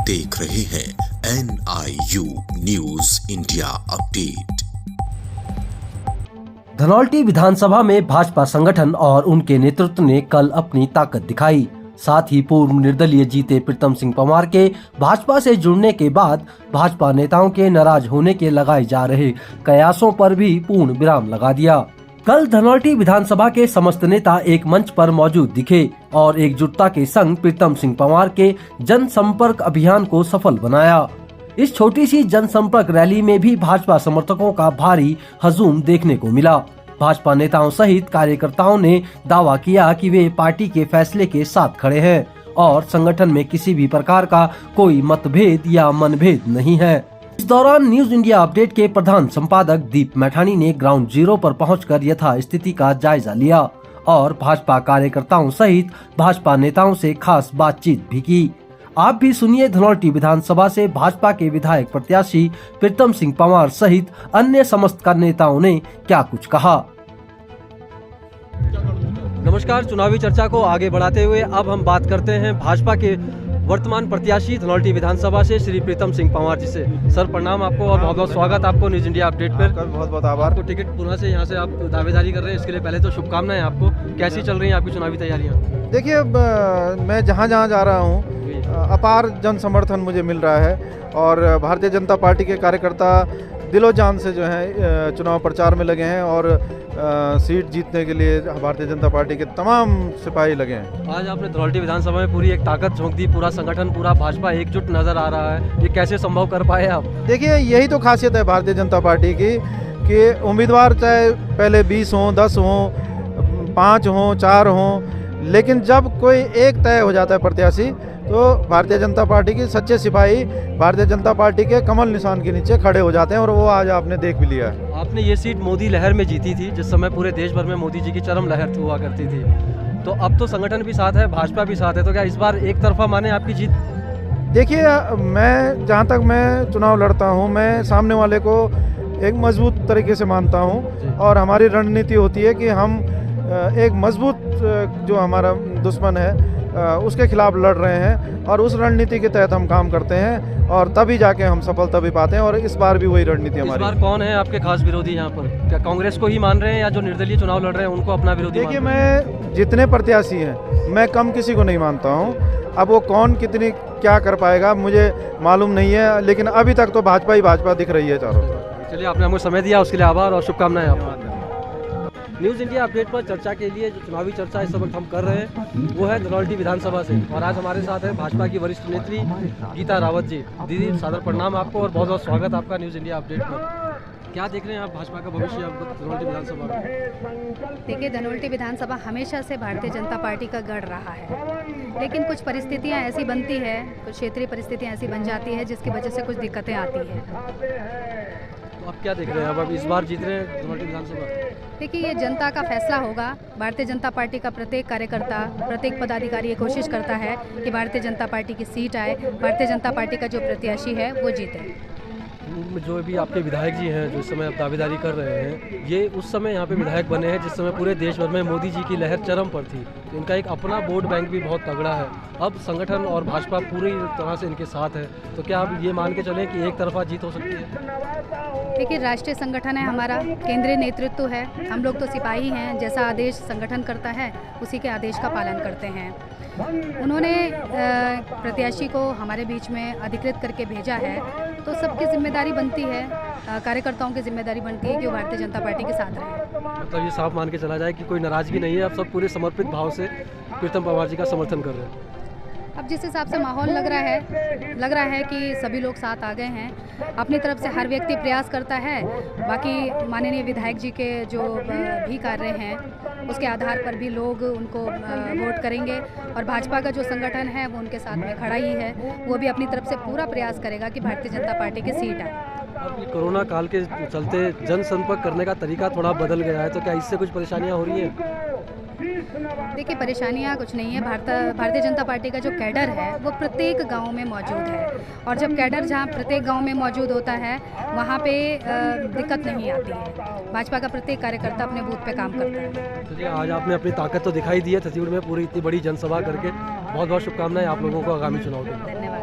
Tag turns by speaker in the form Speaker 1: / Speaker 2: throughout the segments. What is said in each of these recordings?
Speaker 1: देख रहे हैं NIU news India update.
Speaker 2: Dhanaulti विधानसभा में भाजपा संगठन और उनके नेतृत्व ने कल अपनी ताकत दिखाई। साथ ही पूर्व निर्दलीय जीते प्रीतम सिंह पंवार के भाजपा से जुड़ने के बाद भाजपा नेताओं के नाराज होने के लगाए जा रहे कयासों पर भी पूर्ण विराम लगा दिया। कल धनौल्टी विधानसभा के समस्त नेता एक मंच पर मौजूद दिखे और एकजुटता के संग प्रीतम सिंह पंवार के जनसंपर्क अभियान को सफल बनाया। इस छोटी सी जनसंपर्क रैली में भी भाजपा समर्थकों का भारी हजूम देखने को मिला। भाजपा नेताओं सहित कार्यकर्ताओं ने दावा किया कि वे पार्टी के फैसले के साथ खड़े हैं और संगठन में किसी भी प्रकार का कोई मतभेद या मनभेद नहीं है। इस दौरान न्यूज इंडिया अपडेट के प्रधान संपादक दीप मैठानी ने ग्राउंड जीरो पर पहुंचकर यथा स्थिति का जायजा लिया और भाजपा कार्यकर्ताओं सहित भाजपा नेताओं से खास बातचीत भी की। आप भी सुनिए धनौल्टी विधानसभा से भाजपा के विधायक प्रत्याशी प्रीतम सिंह पंवार सहित अन्य समस्त नेताओं ने क्या कुछ कहा। नमस्कार, चुनावी चर्चा को आगे बढ़ाते हुए अब हम बात करते हैं भाजपा के वर्तमान प्रत्याशी धनौल्टी विधानसभा से श्री प्रीतम सिंह पंवार जी से। सर प्रणाम आपको और बहुत बहुत स्वागत आपको न्यूज इंडिया अपडेट पर।
Speaker 3: बहुत बहुत आभार।
Speaker 2: तो टिकट पुणे से यहाँ से आप दावेदारी कर रहे हैं, इसके लिए पहले तो शुभकामनाएं आपको। कैसी चल रही हैं आपकी चुनावी तैयारियाँ?
Speaker 3: देखिए, मैं जहाँ जहाँ जा रहा हूँ अपार जन समर्थन मुझे मिल रहा है और भारतीय जनता पार्टी के कार्यकर्ता दिलो जान से जो है चुनाव प्रचार में लगे हैं और सीट जीतने के लिए भारतीय जनता पार्टी के तमाम सिपाही लगे हैं।
Speaker 2: आज आपने धनौल्टी विधानसभा में पूरी एक ताकत झोंक दी, पूरा संगठन पूरा भाजपा एकजुट नजर आ रहा है, ये कैसे संभव कर पाए आप?
Speaker 3: देखिए, यही तो खासियत है भारतीय जनता पार्टी की कि उम्मीदवार चाहे पहले 20 हों, 10 हों, 5 हों, 4 हों, लेकिन जब कोई एक तय हो जाता है प्रत्याशी तो भारतीय जनता पार्टी की सच्चे सिपाही भारतीय जनता पार्टी के कमल निशान के नीचे खड़े हो जाते हैं और वो आज आपने देख भी लिया है।
Speaker 2: आपने ये सीट मोदी लहर में जीती थी, जिस समय पूरे देश भर में मोदी जी की चरम लहर हुआ करती थी। तो अब तो संगठन भी साथ है, भाजपा भी साथ है, तो क्या इस बार एक तरफा माने आपकी जीत?
Speaker 3: देखिए, मैं जहाँ तक मैं चुनाव लड़ता हूँ, मैं सामने वाले को एक मजबूत तरीके से मानता हूँ और हमारी रणनीति होती है कि हम एक मजबूत जो हमारा दुश्मन है उसके खिलाफ लड़ रहे हैं और उस रणनीति के तहत हम काम करते हैं और तभी जाके हम सफलता भी पाते हैं और इस बार भी वही रणनीति हमारी।
Speaker 2: इस बार कौन है आपके खास विरोधी यहाँ पर? क्या कांग्रेस को ही मान रहे हैं या जो निर्दलीय चुनाव लड़ रहे हैं उनको अपना विरोधी?
Speaker 3: देखिए, मैं जितने प्रत्याशी हैं मैं कम किसी को नहीं मानता हूँ। अब वो कौन कितनी क्या कर पाएगा मुझे मालूम नहीं है, लेकिन अभी तक तो भाजपा ही भाजपा दिख रही है चारों तरफ।
Speaker 2: चलिए, आपने हमको समय दिया उसके लिए आभार और शुभकामनाएं आपको। न्यूज़ इंडिया अपडेट पर चर्चा के लिए जो चुनावी चर्चा इस वक्त हम कर रहे हैं वो है धनौल्टी विधानसभा से और आज हमारे साथ है भाजपा की वरिष्ठ नेत्री गीता रावत जी। दीदी, सादर प्रणाम आपको और बहुत बहुत स्वागत आपका न्यूज़ इंडिया अपडेट पर। क्या देख रहे हैं आप भाजपा का भविष्य धनौल्टी विधानसभा में?
Speaker 4: देखिए, धनौल्टी विधानसभा हमेशा से भारतीय जनता पार्टी का गढ़ रहा है, लेकिन कुछ परिस्थितियां ऐसी बनती है, कुछ क्षेत्रीय परिस्थितियां ऐसी बन जाती है जिसकी वजह से कुछ दिक्कतें आती हैं।
Speaker 2: तो आप क्या देख रहे हैं? अब इस बार जीत रहे हैं धनौल्टी विधानसभा?
Speaker 4: देखिए, ये जनता का फैसला होगा। भारतीय जनता पार्टी का प्रत्येक कार्यकर्ता, प्रत्येक पदाधिकारी ये कोशिश करता है कि भारतीय जनता पार्टी की सीट आए, भारतीय जनता पार्टी का जो प्रत्याशी है वो जीते।
Speaker 2: जो भी आपके विधायक जी हैं जो इस समय आप दावेदारी कर रहे हैं, ये उस समय यहाँ पे विधायक बने हैं जिस समय पूरे देश भर में मोदी जी की लहर चरम पर थी, तो इनका एक अपना वोट बैंक भी बहुत तगड़ा है। अब संगठन और भाजपा पूरी तरह से इनके साथ है, तो क्या आप ये मान के चलें कि एक तरफा जीत हो सकती है?
Speaker 4: देखिए, राष्ट्रीय संगठन है हमारा, केंद्रीय नेतृत्व है, हम लोग तो सिपाही हैं, जैसा आदेश संगठन करता है उसी के आदेश का पालन करते हैं। उन्होंने प्रत्याशी को हमारे बीच में अधिकृत करके भेजा है, तो सबकी जिम्मेदारी बनती है, कार्यकर्ताओं की जिम्मेदारी बनती है कि वो भारतीय जनता पार्टी के साथ रहे।
Speaker 2: मतलब ये साफ मान के चला जाए कि कोई नाराजगी नहीं है, अब सब पूरे समर्पित भाव से प्रीतम पंवार जी का समर्थन कर रहे हैं।
Speaker 4: अब जिस हिसाब से माहौल लग रहा है कि सभी लोग साथ आ गए हैं। अपनी तरफ से हर व्यक्ति प्रयास करता है, बाकी माननीय विधायक जी के जो भी कार्य हैं उसके आधार पर भी लोग उनको वोट करेंगे और भाजपा का जो संगठन है वो उनके साथ में खड़ा ही है, वो भी अपनी तरफ से पूरा प्रयास करेगा कि भारतीय जनता पार्टी की सीट आए।
Speaker 2: अब ये कोरोना काल के चलते जनसंपर्क करने का तरीका थोड़ा बदल गया है, तो क्या इससे कुछ परेशानियाँ हो रही हैं?
Speaker 4: देखिए, परेशानियाँ कुछ नहीं है। भारतीय जनता पार्टी का जो कैडर है वो प्रत्येक गांव में मौजूद है और जब कैडर जहां प्रत्येक गांव में मौजूद होता है वहां पे दिक्कत नहीं आती है। भाजपा का प्रत्येक कार्यकर्ता अपने बूथ पे काम करता है।
Speaker 2: चलिए, आज आपने अपनी ताकत तो दिखाई दी है छत्तीसगढ़ में पूरी इतनी बड़ी जनसभा करके। बहुत बहुत शुभकामनाएं आप लोगों को आगामी चुनाव के लिए।
Speaker 4: धन्यवाद।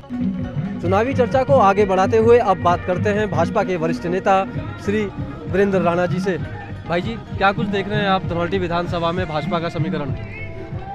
Speaker 2: चुनावी चर्चा को आगे बढ़ाते हुए अब बात करते हैं भाजपा के वरिष्ठ नेता श्री वीरेंद्र राणा जी से। भाई जी, क्या कुछ देख रहे हैं आप धनौल्टी विधानसभा में भाजपा का समीकरण?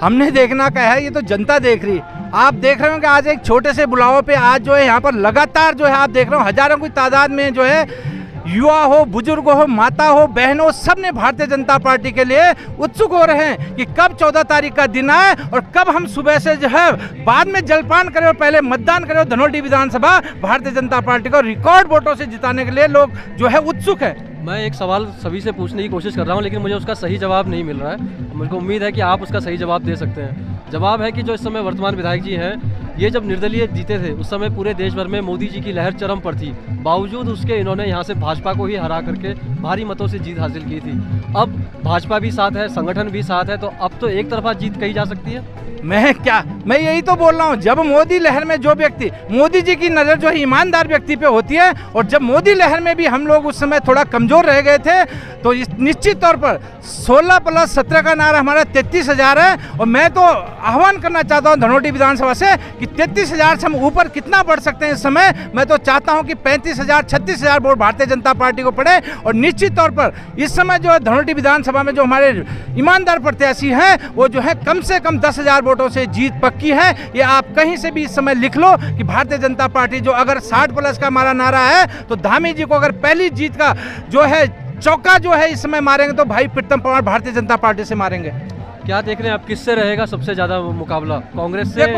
Speaker 5: हमने देखना क्या है, ये तो जनता देख रही। आप देख रहे हो कि आज एक छोटे से बुलावों पे आज जो है यहाँ पर लगातार जो है आप देख रहे हो हजारों की तादाद में जो है युवा हो, बुजुर्ग हो, माता हो, बहन हो, सब ने भारतीय जनता पार्टी के लिए उत्सुक हो रहे हैं कि कब 14 तारीख का दिन आए और कब हम सुबह से जो है बाद में जलपान करें और पहले मतदान करें। धनौल्टी विधानसभा भारतीय जनता पार्टी को रिकॉर्ड वोटों से जिताने के लिए लोग जो है उत्सुक है।
Speaker 2: मैं एक सवाल सभी से पूछने की कोशिश कर रहा हूं, लेकिन मुझे उसका सही जवाब नहीं मिल रहा है। मुझको उम्मीद है कि आप उसका सही जवाब दे सकते हैं। जवाब है कि जो इस समय वर्तमान विधायक जी हैं, ये जब निर्दलीय जीते थे उस समय पूरे देश भर में मोदी जी की लहर चरम पर थी। बावजूद उसके इन्होंने यहाँ से भाजपा को ही हरा करके भारी मतों से जीत हासिल की थी। अब भाजपा भी साथ है, संगठन भी साथ है, तो अब तो एक तरफा जीत कही जा सकती है।
Speaker 5: मैं यही तो बोल रहा हूँ। जब मोदी लहर में जो व्यक्ति, मोदी जी की नज़र जो है ईमानदार व्यक्ति पे होती है, और जब मोदी लहर में भी हम लोग उस समय थोड़ा कमज़ोर रह गए थे, तो निश्चित तौर पर 16+17 का नारा हमारा 33,000 है। और मैं तो आह्वान करना चाहता हूँ धनौल्टी विधानसभा से कि 33,000 से हम ऊपर कितना बढ़ सकते हैं इस समय। मैं तो चाहता हूँ कि 35,000 36,000 वोट भारतीय जनता पार्टी को पड़े। और निश्चित तौर पर इस समय जो है धनौल्टी विधानसभा में जो हमारे ईमानदार प्रत्याशी हैं वो जो है कम से कम 10,000 वोटों से जीत पक्की है। ये आप कहीं से भी इस समय लिख लो कि भारतीय जनता पार्टी जो अगर 60+ का हमारा नारा है, तो धामी जी को अगर पहली जीत का जो है चौका जो है इस समय मारेंगे तो भाई प्रीतम पंवार भारतीय जनता पार्टी से मारेंगे।
Speaker 2: क्या देख रहे हैं आप, किससे रहेगा सबसे ज्यादा मुकाबला, कांग्रेस से?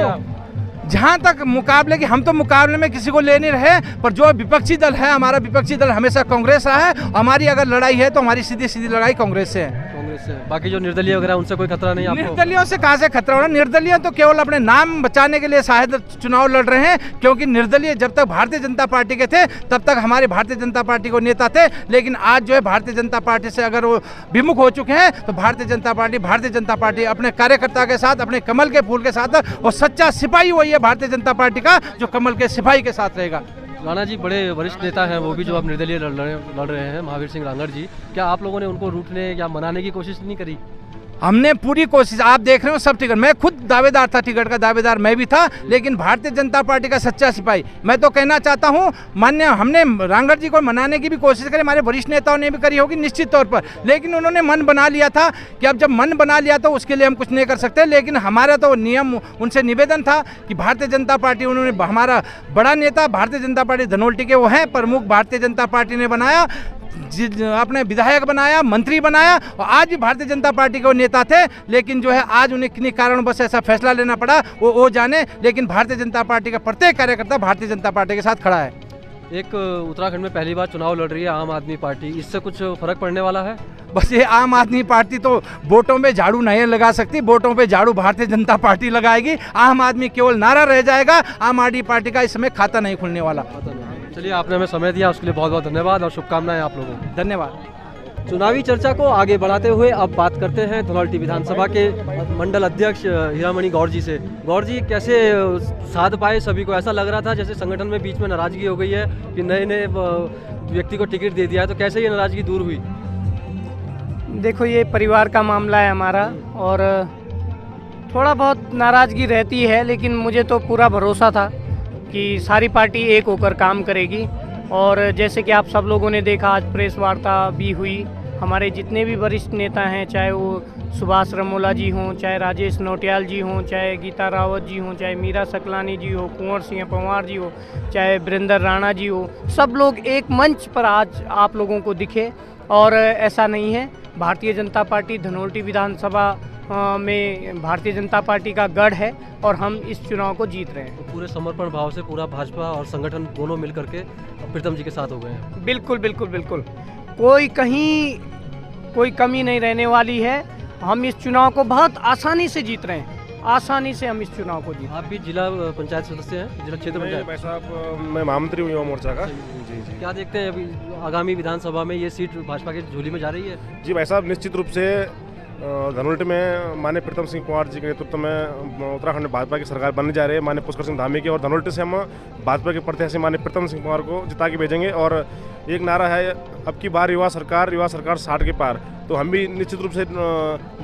Speaker 5: जहाँ तक मुकाबले की, हम तो मुकाबले में किसी को ले नहीं रहे, पर जो विपक्षी दल है, हमारा विपक्षी दल हमेशा कांग्रेस रहा है। हमारी अगर लड़ाई है तो हमारी सीधी सीधी लड़ाई कांग्रेस से है।
Speaker 2: कांग्रेस से। बाकी जो निर्दलीय वगैरह उनसे कोई खतरा नहीं आपको?
Speaker 5: निर्दलियों से कहाँ से खतरा हो रहा है? निर्दलीय तो केवल अपने नाम बचाने के लिए शायद चुनाव लड़ रहे हैं, क्योंकि निर्दलीय जब तक भारतीय जनता पार्टी के थे तब तक हमारे भारतीय जनता पार्टी को नेता थे। लेकिन आज जो है भारतीय जनता पार्टी से अगर वो विमुख हो चुके हैं, तो भारतीय जनता पार्टी अपने कार्यकर्ता के साथ, अपने कमल के फूल के साथ, और सच्चा सिपाही वही है भारतीय जनता पार्टी का जो कमल के सिपाही के साथ रहेगा।
Speaker 2: राणा जी बड़े वरिष्ठ नेता हैं, वो भी जो अब निर्दलीय लड़ रहे हैं, महावीर सिंह रांगड़ जी, क्या आप लोगों ने उनको रूठने या मनाने की कोशिश नहीं करी?
Speaker 5: हमने पूरी कोशिश, आप देख रहे हो सब टिकट, मैं खुद दावेदार था, टिकट का दावेदार मैं भी था, लेकिन भारतीय जनता पार्टी का सच्चा सिपाही मैं तो कहना चाहता हूं। मान्य हमने रांगड़ जी को मनाने की भी कोशिश करी, हमारे वरिष्ठ नेताओं ने भी करी होगी निश्चित तौर पर, लेकिन उन्होंने मन बना लिया था कि अब जब मन बना लिया तो उसके लिए हम कुछ नहीं कर सकते। लेकिन हमारा तो नियम, उनसे निवेदन था कि भारतीय जनता पार्टी, उन्होंने हमारा बड़ा नेता भारतीय जनता पार्टी धनौल्टी के वो हैं, प्रमुख भारतीय जनता पार्टी ने बनाया, अपने विधायक बनाया, मंत्री बनाया, और आज भी भारतीय जनता पार्टी के नेता थे। लेकिन जो है आज उन्हें किन्हीं कारणों बस ऐसा फैसला लेना पड़ा, वो जाने। लेकिन भारतीय जनता पार्टी का प्रत्येक कार्यकर्ता भारतीय जनता पार्टी के साथ खड़ा है।
Speaker 2: एक उत्तराखंड में पहली बार चुनाव लड़ रही है आम आदमी पार्टी, इससे कुछ फर्क पड़ने वाला है?
Speaker 5: बस ये आम आदमी पार्टी तो वोटों पे झाड़ू नहीं लगा सकती, वोटों पे झाड़ू भारतीय जनता पार्टी लगाएगी। आम आदमी केवल नारा रह जाएगा, आम आदमी पार्टी का इस समय खाता नहीं खुलने वाला।
Speaker 2: चलिए, आपने हमें समय दिया उसके लिए बहुत बहुत धन्यवाद और शुभकामनाएं आप लोगों को।
Speaker 5: धन्यवाद।
Speaker 2: चुनावी चर्चा को आगे बढ़ाते हुए अब बात करते हैं धनौल्टी विधानसभा के मंडल अध्यक्ष हीरामणि गौड़ जी से। गौड़ जी, कैसे साध पाए सभी को? ऐसा लग रहा था जैसे संगठन में बीच में नाराजगी हो गई है कि नए व्यक्ति को टिकट दे दिया है, तो कैसे ये नाराजगी दूर हुई?
Speaker 6: देखो, ये परिवार का मामला है हमारा, और थोड़ा बहुत नाराज़गी रहती है, लेकिन मुझे तो पूरा भरोसा था कि सारी पार्टी एक होकर काम करेगी। और जैसे कि आप सब लोगों ने देखा, आज प्रेस वार्ता भी हुई। हमारे जितने भी वरिष्ठ नेता हैं, चाहे वो सुभाष रमोला जी हों, चाहे राजेश नौटियाल जी हों, चाहे गीता रावत जी हों, चाहे मीरा सकलानी जी हो, कुंवर सिंह पंवार जी हो, चाहे वीरेंद्र राणा जी हो, सब लोग एक मंच पर आज आप लोगों को दिखे। और ऐसा नहीं है, भारतीय जनता पार्टी धनौल्टी विधानसभा में भारतीय जनता पार्टी का गढ़ है, और हम इस चुनाव को जीत रहे हैं।
Speaker 2: तो पूरे समर्पण भाव से पूरा भाजपा और संगठन दोनों मिल करके प्रीतम जी के साथ हो गए हैं।
Speaker 6: बिल्कुल बिल्कुल बिल्कुल, कोई कहीं कोई कमी नहीं रहने वाली है। हम इस चुनाव को बहुत आसानी से जीत रहे हैं, आसानी से हम इस चुनाव को जीत।
Speaker 2: आप भी जिला पंचायत सदस्य हैं, जिला क्षेत्र पंचायत?
Speaker 7: भाई साहब, मैं महामंत्री हूँ युवा मोर्चा का। जी जी।
Speaker 2: क्या देखते हैं अभी आगामी विधानसभा में ये सीट भाजपा की झोली में जा रही है?
Speaker 7: जी भाई साहब, निश्चित रूप से धनौल्टी में माननीय प्रीतम सिंह पंवार जी के नेतृत्व में उत्तराखंड में भाजपा की सरकार बनने जा रही है, माननीय पुष्कर सिंह धामी की। और धनौल्टी से हम भाजपा के प्रत्याशी माननीय प्रीतम सिंह पंवार को जिता के भेजेंगे। और एक नारा है, अब की बार युवा सरकार 60 के पार। तो हम भी निश्चित रूप से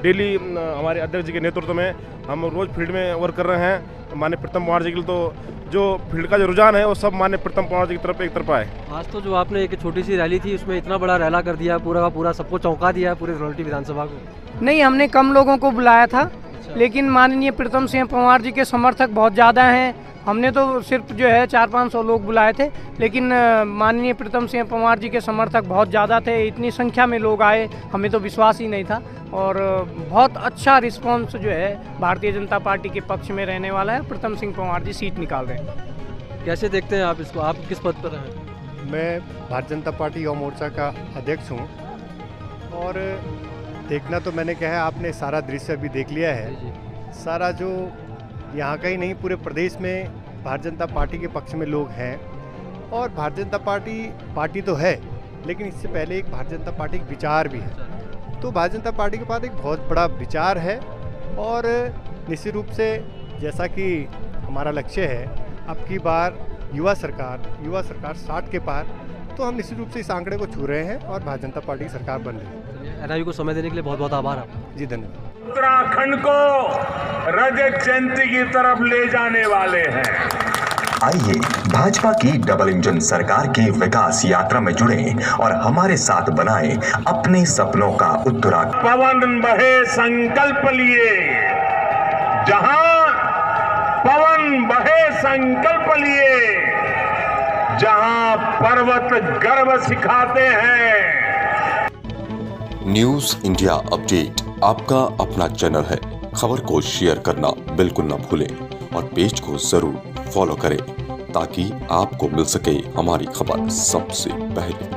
Speaker 7: डेली हमारे अध्यक्ष जी के नेतृत्व में हम रोज़ फील्ड में वर्क कर रहे हैं। माननीय प्रीतम कुमार जी के लिए तो जो फील्ड का जो रुझान है वो सब माननीय प्रीतम कुमार जी की तरफ एक तरफा है।
Speaker 2: आज तो जो आपने एक छोटी सी रैली थी उसमें इतना बड़ा रैला कर दिया, पूरा का पूरा सबको चौंका दिया, पूरे धनौल्टी विधानसभा को।
Speaker 6: नहीं, हमने कम लोगों को बुलाया था, लेकिन माननीय प्रीतम सिंह पंवार जी के समर्थक बहुत ज़्यादा हैं। हमने तो सिर्फ जो है 400-500 लोग बुलाए थे, लेकिन माननीय प्रीतम सिंह पंवार जी के समर्थक बहुत ज़्यादा थे। इतनी संख्या में लोग आए, हमें तो विश्वास ही नहीं था। और बहुत अच्छा रिस्पांस जो है भारतीय जनता पार्टी के पक्ष में रहने वाला है। प्रीतम सिंह पंवार जी सीट निकाल रहे हैं।
Speaker 2: कैसे देखते हैं आप इसको? आप किस पद पर हैं?
Speaker 8: मैं भारतीय जनता पार्टी युवा मोर्चा का अध्यक्ष हूँ और देखना तो मैंने कहा है, आपने सारा दृश्य अभी देख लिया है। सारा जो यहाँ का ही नहीं पूरे प्रदेश में भारतीय जनता पार्टी के पक्ष में लोग हैं। और भारतीय जनता पार्टी तो है, लेकिन इससे पहले एक भारतीय जनता पार्टी का विचार भी है। तो भारतीय जनता पार्टी के पास एक बहुत बड़ा विचार है और निश्चित रूप से जैसा कि हमारा लक्ष्य है अब की बार युवा सरकार 60 के पार, तो हम निश्चित रूप से इस आंकड़े को छू रहे हैं और भारतीय जनता पार्टी की सरकार बन रही है।
Speaker 2: एनआईयू को समय देने के लिए बहुत बहुत आभार आपका।
Speaker 8: जी धन्यवाद।
Speaker 9: उत्तराखंड को रजत जयंती की तरफ ले जाने वाले हैं।
Speaker 1: आइए भाजपा की डबल इंजन सरकार की विकास यात्रा में जुड़े और हमारे साथ बनाए अपने सपनों का उत्तराखंड।
Speaker 9: पवन बहे संकल्प लिए, जहां पवन बहे संकल्प लिए, जहां पर्वत गर्व सिखाते हैं।
Speaker 1: न्यूज इंडिया अपडेट आपका अपना चैनल है। खबर को शेयर करना बिल्कुल न भूलें और पेज को जरूर फॉलो करें ताकि आपको मिल सके हमारी खबर सबसे पहले।